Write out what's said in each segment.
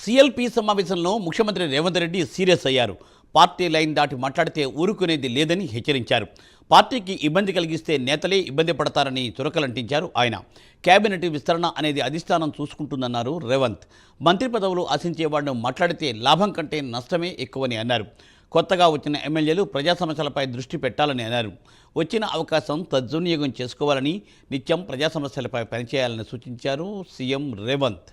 CLP సమావేశంలో ముఖ్యమంత్రి Revanth Reddy serious అయ్యారు. పార్టీ లైన్ దాటి మాట్లాడితే ఊరుకునేది లేదని హెచ్చరించారు. పార్టీకి ఇబ్బంది కలిగిస్తే నేతలే ఇబ్బంది పడతారని చురకలంటించారు ఆయన. కేబినెట్ విస్తరణ అనేది అధిష్టానం చూసుకుంటుందన్నారు రేవంత్. మంత్రి పదవులు ఆశించే వాడిని మాట్లాడితే లాభం కంటే నష్టమే ఎక్కువని అన్నారు. కొత్తగా వచ్చిన ఎమ్మెల్యేలు ప్రజా సమస్యలపై దృష్టి పెట్టాలని అన్నారు. వచ్చిన అవకాశం సద్వినియోగం చేసుకోవాలని, నిత్యం ప్రజా సమస్యలపై పనిచేయాలని సూచించారు సీఎం రేవంత్.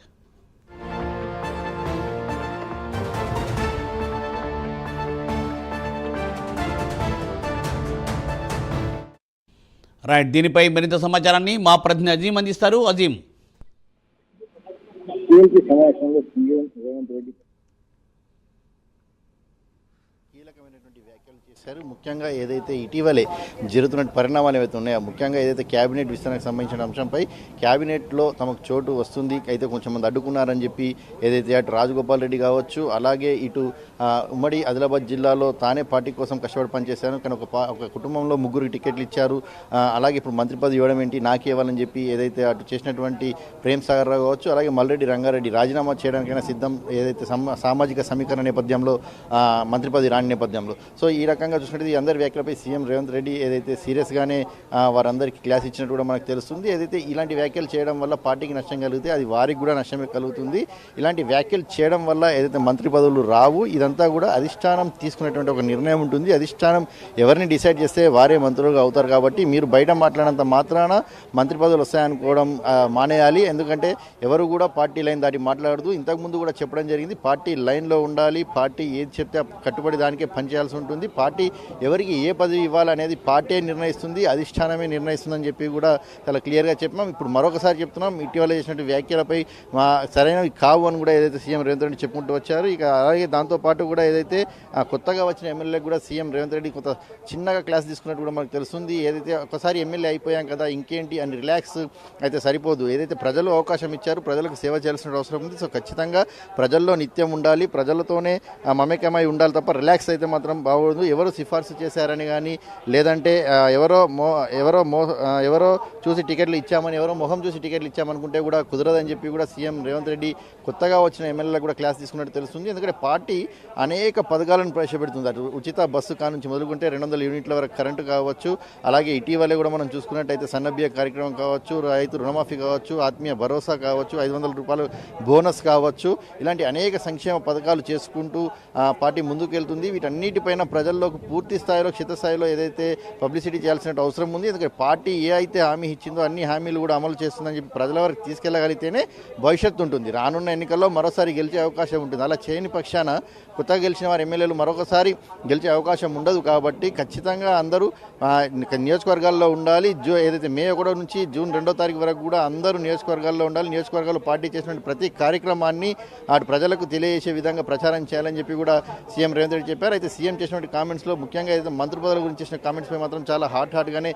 రైట్, దీనిపై మరింత సమాచారాన్ని మా ప్రతినిధి అజీం అందిస్తారు. అజీం, కీలకమైనటువంటి వ్యాఖ్యలు చేశారు. ముఖ్యంగా ఏదైతే ఇటీవలే జరుగుతున్న పరిణామాలు ఏవైతే ఉన్నాయో, ముఖ్యంగా ఏదైతే క్యాబినెట్ విస్తరణకు సంబంధించిన అంశంపై క్యాబినెట్లో తమకు చోటు వస్తుంది, అయితే కొంచెం మంది అడ్డుకున్నారని చెప్పి ఏదైతే అటు రాజగోపాల్ రెడ్డి కావచ్చు, అలాగే ఇటు ఉమ్మడి ఆదిలాబాద్ జిల్లాలో తానే పార్టీ కోసం కష్టపడి పనిచేశాను కానీ ఒక కుటుంబంలో ముగ్గురికి టికెట్లు ఇచ్చారు, అలాగే ఇప్పుడు మంత్రి పదవి ఇవ్వడం ఏంటి నాకు ఇవ్వాలని చెప్పి ఏదైతే అటు చేసినటువంటి ప్రేమ్ సాగర్ రావు కావచ్చు, అలాగే మల్రెడ్డి రంగారెడ్డి రాజీనామా చేయడానికైనా సిద్ధం, ఏదైతే సామాజిక సమీకరణ నేపథ్యంలో మంత్రి పదవి రాని నేపథ్యంలో. సో ఈ రకంగా చూసినట్టు ఈ అందరి వ్యాఖ్యలపై సీఎం రేవంత్ రెడ్డి ఏదైతే సీరియస్గానే వారందరికీ క్లాస్ ఇచ్చినట్టు కూడా మనకు తెలుస్తుంది. ఏదైతే ఇలాంటి వ్యాఖ్యలు చేయడం వల్ల పార్టీకి నష్టం కలిగితే అది వారికి కూడా నష్టమే కలుగుతుంది. ఇలాంటి వ్యాఖ్యలు చేయడం వల్ల ఏదైతే మంత్రి పదవులు రావు, ఇదంతా కూడా అధిష్టానం తీసుకునేటువంటి ఒక నిర్ణయం ఉంటుంది. అధిష్టానం ఎవరిని డిసైడ్ చేస్తే వారే మంత్రులుగా అవుతారు. కాబట్టి మీరు బయట మాట్లాడినంత మాత్రాన మంత్రి పదవులు వస్తాయనుకోవడం మానేయాలి. ఎందుకంటే ఎవరు కూడా పార్టీ లైన్ దాటి మాట్లాడదు. ఇంతకుముందు కూడా చెప్పడం జరిగింది, పార్టీ లైన్లో ఉండాలి, పార్టీ ఏది చెప్తే కట్టుబడి దానికే పనిచేయాల్సి ఉంటుంది, పార్టీ ఎవరికి ఏ పదవి ఇవ్వాలనేది పార్టీ నిర్ణయిస్తుంది, అధిష్టానమే నిర్ణయిస్తుందని చెప్పి కూడా చాలా క్లియర్గా చెప్పినాం. ఇప్పుడు మరొకసారి చెప్తున్నాం, ఇటీవల చేసినట్టు వ్యాఖ్యలపై సరైనవి కావు అని కూడా ఏదైతే సీఎం రేవంత్ రెడ్డి చెప్పుకుంటూ వచ్చారు. ఇక అలాగే దాంతోపాటు కూడా ఏదైతే కొత్తగా వచ్చిన ఎమ్మెల్యేలకు కూడా సీఎం రేవంత్ రెడ్డి కొంత చిన్నగా క్లాస్ తీసుకున్నట్టు కూడా మనకు తెలుస్తుంది. ఏదైతే ఒకసారి ఎమ్మెల్యే అయిపోయాం కదా ఇంకేంటి అని రిలాక్స్ అయితే సరిపోదు. ఏదైతే ప్రజలు అవకాశం ఇచ్చారు, ప్రజలకు సేవ చేయాల్సిన అవసరం ఉంది. సో ఖచ్చితంగా ప్రజల్లో నిత్యం ఉండాలి, ప్రజలతోనే మమేకమై ఉండాలి తప్ప రిలాక్స్ అయితే మాత్రం బాగోదు. ఎవరు సిఫార్సు చేశారని కానీ, లేదంటే ఎవరో చూసి టికెట్లు ఇచ్చామని, ఎవరో మొహం చూసి టికెట్లు ఇచ్చామనుకుంటే కూడా కుదరదని చెప్పి కూడా సీఎం రేవంత్ రెడ్డి కొత్తగా వచ్చిన ఎమ్మెల్యేలకు కూడా క్లాస్ తీసుకున్నట్టు తెలుస్తుంది. ఎందుకంటే పార్టీ అనేక పథకాలను ప్రవేశపెడుతుంది. అటు ఉచిత బస్సు కానుంచి మొదలుకుంటే 200 యూనిట్ల వరకు కరెంటు కావచ్చు, అలాగే ఇటీవలే కూడా మనం చూసుకున్నట్టయితే సన్నబియ్య కార్యక్రమం కావచ్చు, రైతు రుణమాఫీ కావచ్చు, ఆత్మీయ భరోసా కావచ్చు, 500 రూపాయలు బోనస్ కావచ్చు, ఇలాంటి అనేక సంక్షేమ పథకాలు చేసుకుంటూ పార్టీ ముందుకు వెళ్తుంది. వీటన్నిటిపైన ప్రజల్లోకి పూర్తి స్థాయిలో క్షేత్రస్థాయిలో ఏదైతే పబ్లిసిటీ చేయాల్సిన అవసరం ఉంది. ఎందుకంటే పార్టీ ఏ అయితే హామీ ఇచ్చిందో అన్ని హామీలు కూడా అమలు చేస్తుందని చెప్పి ప్రజల వరకు తీసుకెళ్లగలిగితేనే భవిష్యత్తు ఉంటుంది. రానున్న ఎన్నికల్లో మరోసారి గెలిచే అవకాశం ఉంటుంది. అలా చేయని పక్షాన కొత్తగా గెలిచిన వారి ఎమ్మెల్యేలు మరొకసారి గెలిచే అవకాశం ఉండదు. కాబట్టి ఖచ్చితంగా అందరూ నియోజకవర్గాల్లో ఉండాలి. ఏదైతే మే 1 నుంచి జూన్ 2వ తారీఖు వరకు కూడా అందరూ నియోజకవర్గాల్లో ఉండాలి. నియోజకవర్గాల్లో పార్టీ చేసిన ప్రతి కార్యక్రమాన్ని అటు ప్రజలకు తెలియజేసే విధంగా ప్రచారం చేయాలని చెప్పి కూడా సీఎం రేవంత్ రెడ్డి చెప్పారు. అయితే సీఎం చేసినటువంటి కామెంట్స్లో ముఖ్యంగా ఏదైతే మంత్రి పదవుల గురించి చేసిన కామెంట్స్పై మాత్రం చాలా హాట్గానే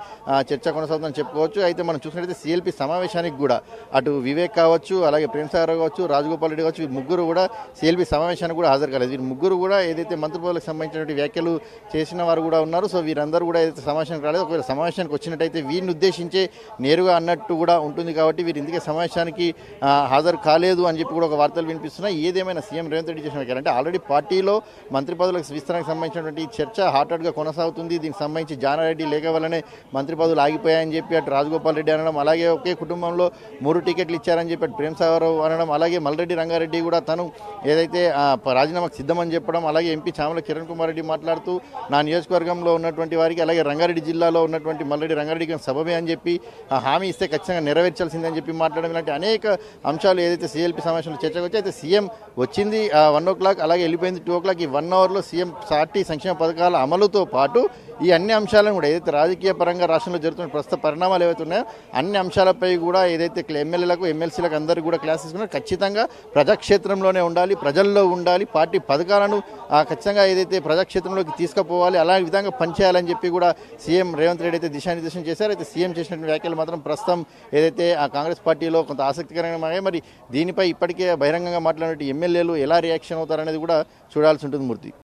చర్చ కొనసాగుతుందని చెప్పుకోవచ్చు. అయితే మనం చూసినట్లయితే సీఎల్పీ సమావేశానికి కూడా అటు వివేక్ కావచ్చు, అలాగే ప్రేమ్ సాగర్ కావచ్చు, రాజగోపాల్ రెడ్డి కావచ్చు, ముగ్గురు కూడా సీఎల్పీ సమావేశానికి కూడా హాజరు కాలేదు. వీరు ముగ్గురు కూడా ఏదైతే మంత్రి పదవులకు సంబంధించినటువంటి వ్యాఖ్యలు చేసిన వారు కూడా ఉన్నారు. సో వీరందరూ కూడా ఏదైతే సమావేశానికి రాలేదు, ఒకవేళ సమావేశానికి వచ్చినట్టయితే వీరిని ఉద్దేశించే నేరుగా అన్నట్టు కూడా ఉంటుంది. కాబట్టి వీరు ఇందుకే సమావేశానికి హాజరు కాలేదు అని చెప్పి కూడా ఒక వార్తలు వినిపిస్తున్నాయి. ఏదేమైనా సీఎం రేవంత్ రెడ్డి చేసిన వ్యాఖ్యలు అంటే ఆల్రెడీ పార్టీలో మంత్రి పదవులకు విస్తరణకు సంబంధించినటువంటి చర్చ హాట్గా కొనసాగుతుంది. దీనికి సంబంధించి జానారెడ్డి లేఖ వల్లనే మంత్రి పదవులు ఆగిపోయాయని చెప్పి అటు రాజగోపాల్ రెడ్డి అనడం, అలాగే ఒకే కుటుంబంలో 3 టికెట్లు ఇచ్చారని చెప్పి అటు ప్రేమ్ సాగర్ అనడం, అలాగే మల్రెడ్డి రంగారెడ్డి కూడా తను ఏదైతే రాజీనామాకు సిద్ధమని చెప్పడం, అలాగే ఎంపీ చామల కిరణ్ కుమార్ రెడ్డి మాట్లాడుతూ నా నియోజకవర్గంలో ఉన్నటువంటి వారికి, అలాగే రంగారెడ్డి జిల్లాలో ఉన్నటువంటి మల్రెడ్డి రంగారెడ్డికి సబబే అని చెప్పి హామీ ఇస్తే ఖచ్చితంగా నెరవేర్చాల్సిందని చెప్పి మాట్లాడడం, ఇలాంటి అనేక అంశాలు ఏదైతే సీఎల్పీ సమావేశంలో చర్చకు వచ్చి అయితే సీఎం వచ్చింది 1 o'clock, అలాగే వెళ్ళిపోయింది 2 o'clock. ఈ 1 hourలో సీఎం పార్టీ సంక్షేమ పథకాల అమలుతో పాటు ఈ అన్ని అంశాలను కూడా ఏదైతే రాజకీయ పరంగా రాష్ట్రంలో జరుగుతున్న ప్రస్తుత పరిణామాలు ఏవైతే ఉన్నాయో అన్ని అంశాలపై కూడా ఏదైతే ఎమ్మెల్యేలకు ఎమ్మెల్సీలకు అందరికీ కూడా క్లాస్ తీసుకున్నారు. ఖచ్చితంగా ప్రజాక్షేత్రంలోనే ఉండాలి, ప్రజల్లో ఉండాలి, పార్టీ పథకాలను ఖచ్చితంగా ఏదైతే ప్రజాక్షేత్రంలోకి తీసుకుపోవాలి, అలాంటి విధంగా పనిచేయాలని చెప్పి కూడా సీఎం రేవంత్ రెడ్డి అయితే దిశానిర్దేశం చేశారు. అయితే సీఎం చేసినటువంటి వ్యాఖ్యలు మాత్రం ప్రస్తుతం ఏదైతే కాంగ్రెస్ పార్టీలో కొంత ఆసక్తికరంగా మరి దీనిపై ఇప్పటికే బహిరంగంగా మాట్లాడినట్టు ఎమ్మెల్యేలు ఎలా రియాక్షన్ అవుతారనేది కూడా చూడాల్సి ఉంటుంది. మూర్తి.